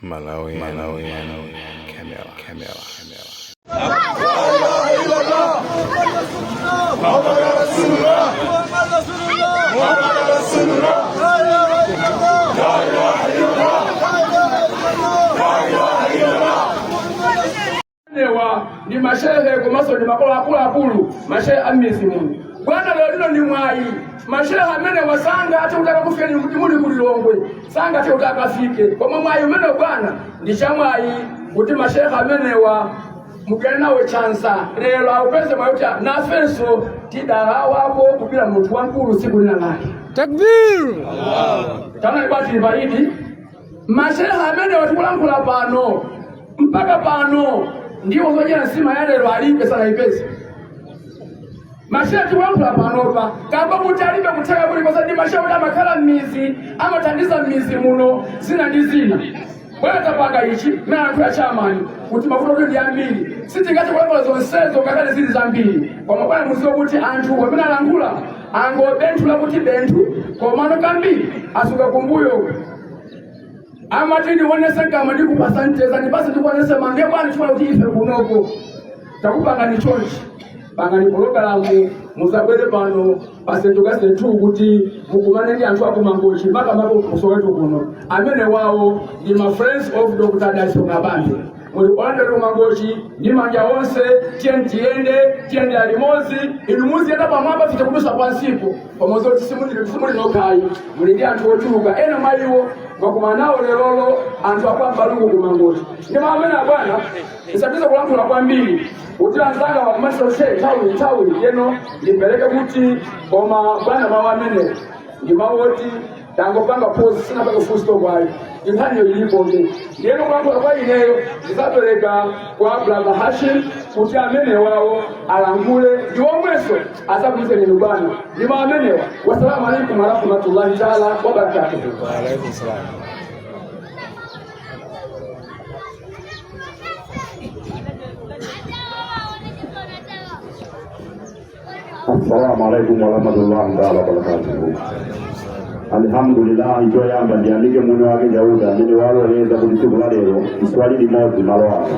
Malawi Camera. Ni mashehe kumaso ni makola akulu mashehe amisi Mungu bwana leo ni mwai mashehe amene wasanga hata utaka kufika ni mtimuni kulilongwe sanga hata utaka afike kwa mwai umene bwana ndi chamwai kuti mashehe amene wa mugene nawe chansa lero aupeze mayota na fenso tidala wako kubila mtu wankulu siku lina lake takbir Allah kana ibati baridi mashehe amene watukulangula pano mpaka pano ndiwo zojana sima yale lwalipe sana ipesi mashehe tuwangula panopa kamba mutalipe kutaka kuli kwa sababu mashehe uda makala mizi ama tandiza mizi muno zina ndizina bwana tapanga ichi mena ntu ya chamani kuti mafuta kuti ndiyambili siti ngati kulangula zonsezo kakale zili zambili kwa mabwana muzio kuti anthu wamena langula ango bentu la kuti bentu kwa mano kambili asuka kumbuyo ama tini wanese kama ndiku pasanteza ni basi tukuwanese mange bwana chuma utiife kunoko takupanga ni chonchi panga ni pologalamu musabwele pano pasentukase tu kuti mukumane ndi anthu ako mangochi mpaka mako kusowetu kuno amene wawo ndi ma friends of Dr. Dyson Abambe muli olandero mangochi ndi manja onse tiende alimozi ilumuzi yenda pamwamba fite kudusa pansipo pamozo tisimuli nokai muli ndi anthu otuluka ena maiwo wakumanao lelolo anthu akwamba lungu kumangochi ndi maamene bwana isatiza kulankhula kwambiri kuti anzanga wakumasiro tawi yeno limpeleke kuti koma bwana mawu amene ndi mawoti tangopanga pose sina paka full stop ayi inhani yiliponde yeno kulankhula kwa ineyo ndisapereka kwa brother Hashim kuti amene wawo alangule ndi omweso asakumise nenu bwana ndi mawu amenewa wassalamu alaikum warahmatullahi taala wabarakatuh. Wa alaikum salam. Assalamu alaikum warahmatullahi wabarakatuh. Alhamdulillah ito yamba ndiandike muno wake Jauda nini walo leza kulisukula lero iswali limozi malwano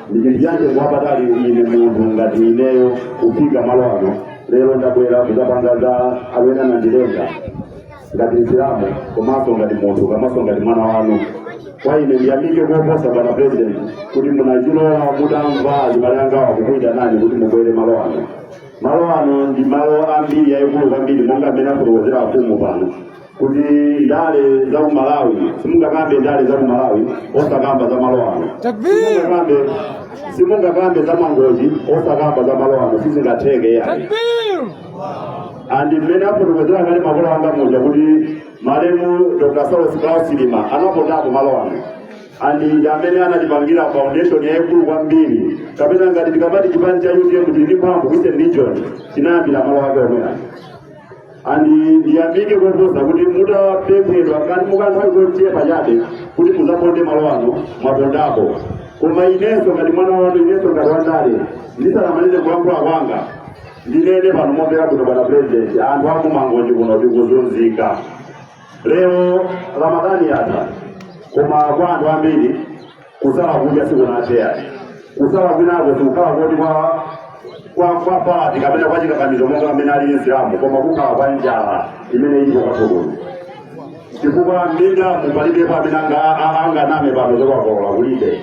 ndijibiyanje mwapatali ine muntu ngati ineyo kupiga malwano lero ndabwera kuzapangaza awena na ndilenga ngati Islamu komaso ngati muntu komaso ngati mwana wanu kwa ine ndiandike kuposa bwana president kuti munachilola mutamva azimalangawa kukuita nani kuti mubwere malwano. Malwano ndi malo ambiri yaikulu kwambiri monga mmene afotokozera afumu pano kuti ndale za Malawi simungakambe ndale za Malawi osakamba za malwano simungakambe za mangochi osakamba za malwano sizingatheke yayi andi mmene afotokozera kale makolo anga muja kuti malemu Dr. Saul Silima anapotapo malwano andi amene anatipangira foundation yaikulu kwambiri kapena ngati tikamati chipani cha UDM kuti ndi mphamvu Eastern Region chinayambira malo ake omwera andi ndiyambike kuposa kuti mutapemphedwa kani mukanthawi kotiye pachabe kuti muzaponde malo ano mwapondapo koma inenso ngati mwana wanu inenso ngati wandale ndisalamalize kulankhula kwanga ndinene pano mombera kuno bwana president anthu akumangochi kuno tikuzunzika lero Ramadhani yatha koma kwa anthu ambiri kusala kudya sikunateya kusala kwinako sikukhala koti kwa pati kapena kwa chikakamizo monga amene ali Islamu koma kukhala kwa njala imene ilipo kwatokolo chifukwa minda mupalibepo amene anganame pano zokwakola kulibe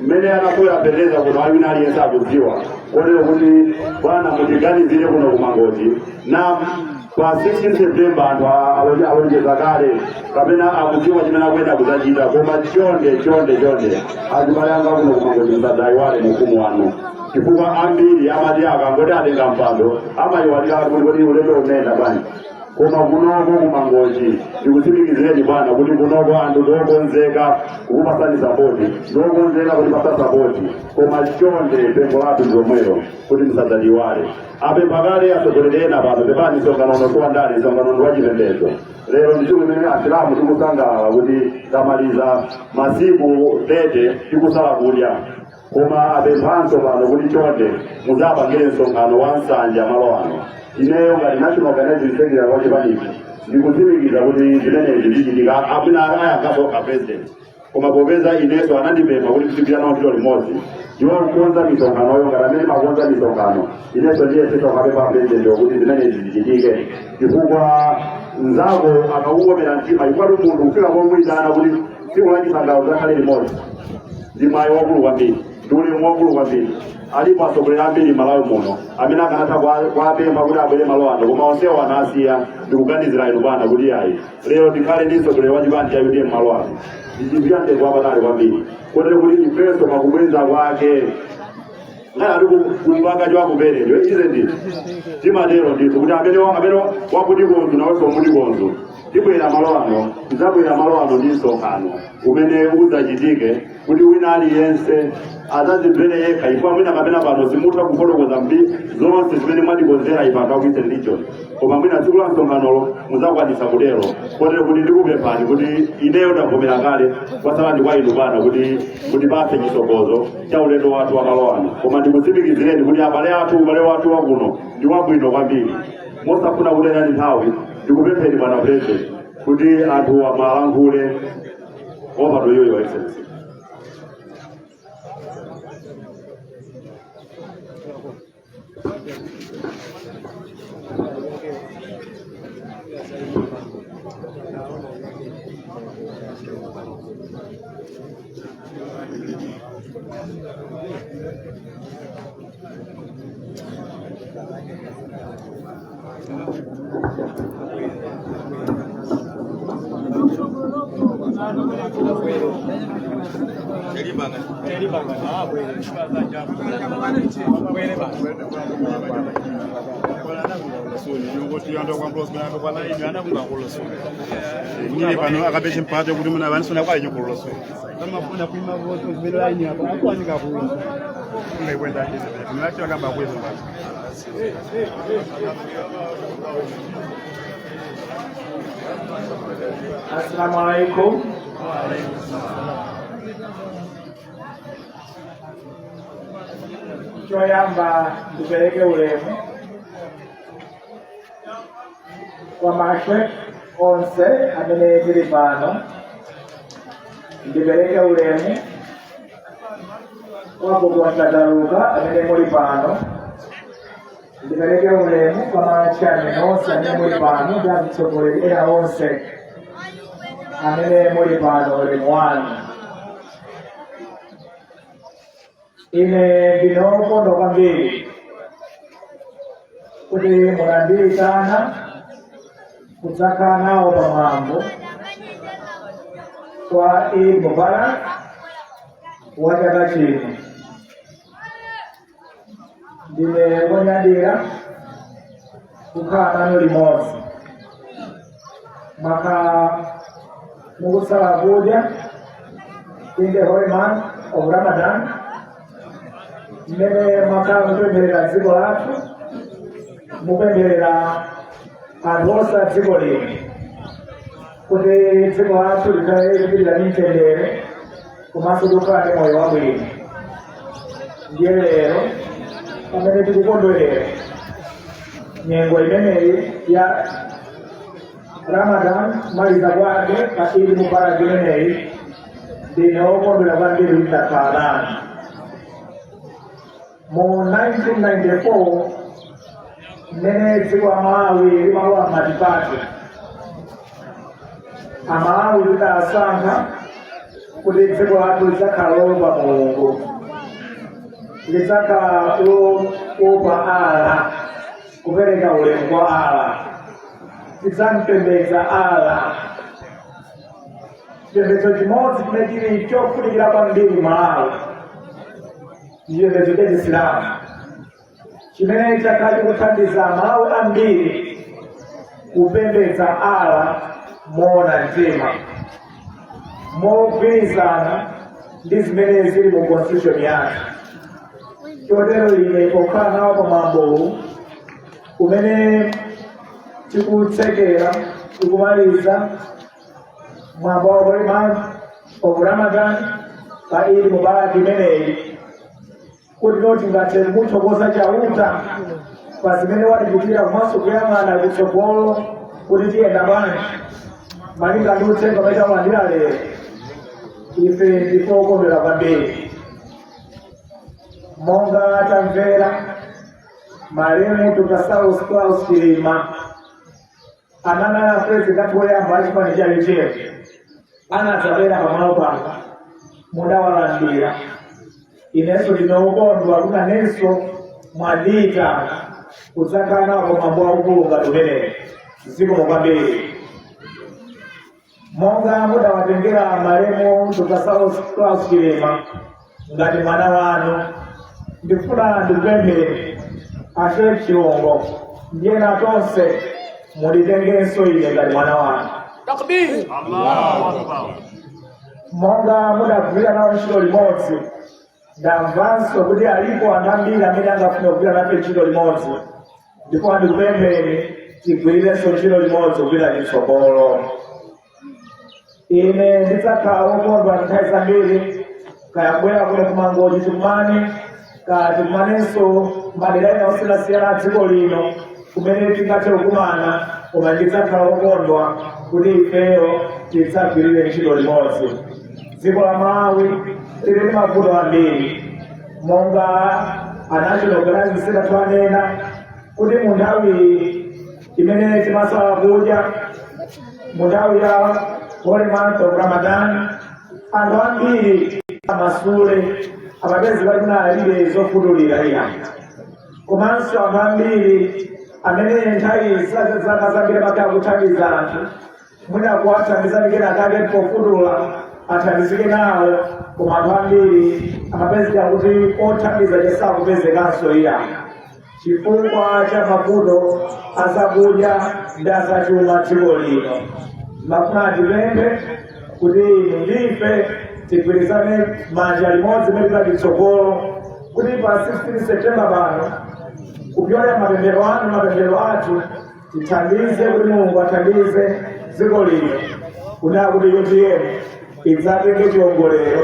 mmene anakwera pereza kuno awina aliyense akudziwa kotero kuti bwana mutiganizire kuno kumangochi na pa 16 September anthu alonjeza kale kapena akudziwa chimene akuyenda kudzachita koma chonde azimayanga kuno kumangochi msadzaiwale mfumu wanu chifukwa ambiri amati akangoti atenga mpando amayiwalira kuti ulendo unenda bwanji koma kunoko kumangochi ndikutsimikizireni bwana kuti kunoko anthu ndokonzeka kukupasani sapoti ndokonzeka kutipasa sapoti koma chonde pempho lathu ndilomwero kuti musadzaiwale apempha kale atsogolerena pano pepani msonkhano sowa ndale msonkhano wa chipembedzo lero ndichomwe imene Asilamu tikusangalala kuti tamaliza masiku 30 tikusala kudya koma apemphanso pano kuti chonde muzapangire msonkhano wa nsanja malo ano ineyo ngati National Organizing Secretary wa chipanichi ndikutsimikiza kuti zimenezi zichitika abwino ayakasoka president koma popeza ineso anandipempha kuti tipitana ntchito limodzi ndiwo kukonza misonkhanoyo ngati amene makonza misonkhano ineso ndiye sitokapepa president kuti zimene zichitike chifukwa mnzako akaukomera mtima ikwatu munthu kufika pomuyitana kuti tsiku la chisangalalo zakhale limodzi ndi mwayi wakulu kwambiri ndi ulemu wakulu kwambiri. Alipo atsogoleri ambiri Malawi muno amene akanatha kuwapempha kuti abwere malo ano koma onsewo anasiya ndikuganizira inu bwana kuti ayi lero tikhale ndi mtsogoleri wa chipani cha UDM malo ano ndichipiyande kwapatali kwambiri kotero kuti ifenso pakubweza kwake ali kumpanga chiwakuperecho ize ndithu timatero ndithu kuti amene wakuti konzu nawenso muti konzu tibwera malo ano tidzabwera malo ano ndi msonkhano umene udzachitike kuti wina aliyense azazimvere yekha ifo mwina kapena pano simutha kufotokoza mbi zonse zimene mwatikonzera ife anthu aku Eastern Region koma mwina tsiku la msonkhano mudzakwanisa kutero kotero kuti ndikupemphani kuti ineyo ndavomera kale kwasala ndi kwa inu bwana kuti mutipatse chisokozo cha ulendo wathu wa malo ano koma ndikutsimikizireni kuti ubale wathu wakuno ndi wabwino kwambiri mosafuna kutengani nthawi ndikupempheni bwana president kuti anthu amalankhule opato yoyo excellency. Assalamualaikum. Choyamba tupeleke ulemu kwa mashwe onse amene tili pano, ndipeleke ulemu kwa kukwatataluka amene muli pano, ndipeleke ulemu kwa machane onse amene muli pano ndi atsogoleri ena onse amene muli pano ulemu wanu. Ine ndinokondwa kwambiri kuti munandiyitana kudzakhala nawo pamwambo kwa Eid Mubarak wa chaka chino. Ndine wonyadira kukhala nanu limodzi maka mukusala kudya in the holy month of Ramadan mmene makhala mupempherera dziko lathu mupempherera anthu onse a dziko lino kuti dziko lathu likhale kupirira ndi mtendere komanso kukhala ndi moyo wabwino. Ndiye lero pamene tikukondwerera nyengo imeneyi ya Ramadan maliza kwake pa Eid Mubarak imeneyi ndine wokondwera kwambiri ndakhala nanu. Mu 1994 mmene dziko la Malawi limalowa m'matipati, Amalawi lidasankha kuti dziko lathu lidzakhala loopa Mulungu, lidzakhala loopa Allah, kupereka ulemu kwa Allah, tidzampembedza Allah. Chipembedzo chimodzi chimene chili chofunikira kwambiri Malawi chipembedzo cha Chisilamu chimene chakhala chikuthandiza Malawi ambiri kupembedza Allah moona mtima, mogwirizana ndi zimene zili mu constitution yake. Chotero ine pokhala nawo pamwambowu umene tikutsekera tikumaliza mwambo wa holy month of Ramadan pa Eid Mubarak imeneyi, kuti noti ngati muthokoza chauta pa zimene watichitira komanso kuyang'ana kutsogolo kuti tiyenda bwanji malinga ndi uthenga umene talandira lero. ife ndikokondwera kwambiri monga tamvera malemu Dr. Saulos Klaus Chilima anana president woyamba achipani cha UTM anadzabwera pamalo panga mudawalandira inenso ndinokondwa kunanenso mwandiyitana kudzakhala nawo mambo aukulu ngati umenewu zikomo kwambiri monga mudawatengera malemu Dr. Saulos Klaus Chilima ngati mwana wanu ndikufuna ndikupemphere ashe chilongo ndiyena tonse mulitengenso ine ngati mwana wanu. Takbir. Monga mudagwira nawo ntchito limodzi ndamvanso kuti alipo anthu ambiri amene angafuna kugwira nafe ntchito limodzi ndipo ndikupempheni tigwirirenso ntchito limodzi kugwira chitsogolo. Ine ndidzakhala wokondwa nthawi zambiri kayabwera kuno kumangoji tikumane kati kumanenso madera ena osiyanasiyana a dziko lino kumene tingathe kukumana koma ndidzakhala wokondwa kuti ifeyo tidzagwirire ntchito limodzi. Dziko la Malawi lili ndi mavuto ambiri monga anational organization atwanena kuti mu nthawi imene timasala kudya mu nthawi ya holy month of Ramadan anthu ambiri amasule amapezi kalina alibe zofutulira iya komanso anthu ambiri amene nthawi zaka zambiri amakhala kuthandiza anthu mwina kuwathandiza mikena akake pofutula athandizike nawo koma anthu ambiri amapezeka kuti othandiza sakupezekanso iya chifukwa cha mavuto azakudya ndi azachuma dziko lino. Mafuna tipemphe kuti ndife tigwirizane manja limodzi mepita chitsogolo kuti pa 16 September pano kupyola mapemphero anu mapemphero athu tithandize kuti Mulungu athandize dziko lino kunena kuti UTM idzatenge chiongolero,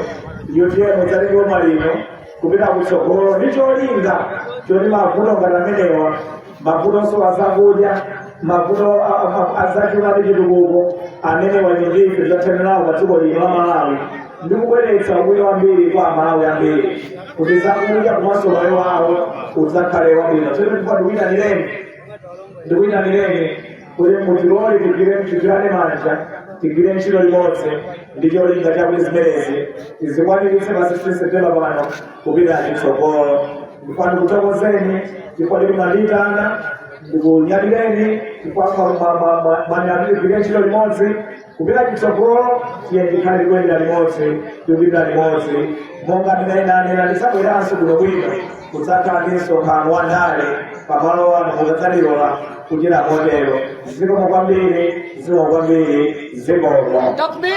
UTM idzatenge boma lino kupita kutsogolo ndi cholinga choti mavuto ngati amenewa mavutonso azakudya mavuto azachuma ndi chitukuko amene ndife zathenerawo pa dziko lino la Malawi ndikubweretsa ubwino wambiri kwa Amalawi ambiri kuti zakudya komanso moyo wawo udzakhale wabwino. Tsono ndikuyitanireni kuti mutilole tigwirane manja tigwire ntchito limodzi ndi cholinga chakuti zimenezi tizikwaniritse pa 16 September pano kupita chitsogolo. Ndikufuna ndikuthokozeni ndipo ndikunandiyitana ndikunyadileni manyadile ntchito limodzi kupita chitsogolo tiye ndikhale kuyenda limodzi tikupita limodzi monga ndinayinanena ndisabweranso kuno bwino kudzakhala ndi msonkhano wa ndale pamalo ano mukadzalilola kuchita motero. Zikomo kwambiri, zikomo kwambiri, zikomo. Takbir.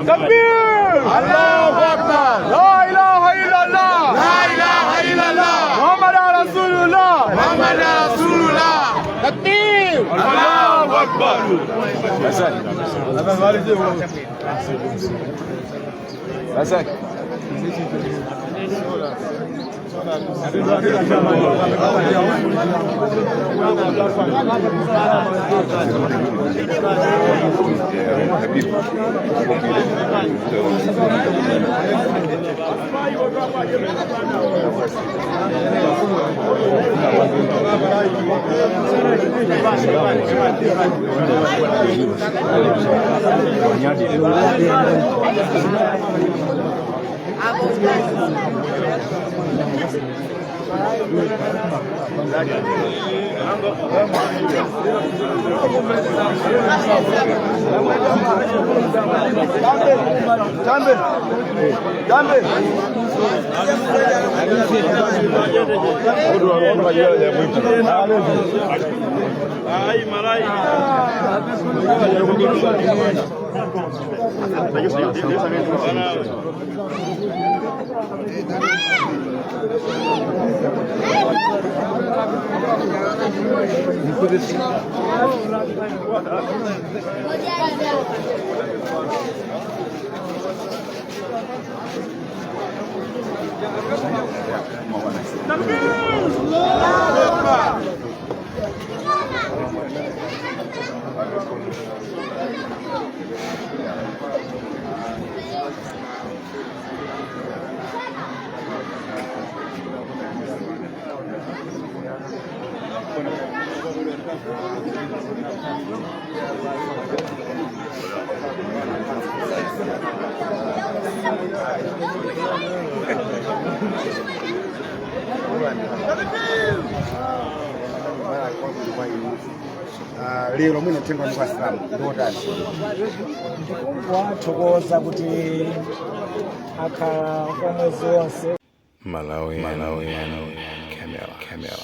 Takbir! Allahu Akbar! La ilaha illallah! La ilaha illallah! Muhammad Rasulullah! Muhammad Rasulullah! Takbir! Allahu Akbar! Hasan. Hasan. Lero mwino tengo kwa Islam ndotani wathokoza kuti akha kwa mwezi wonse Malawi camera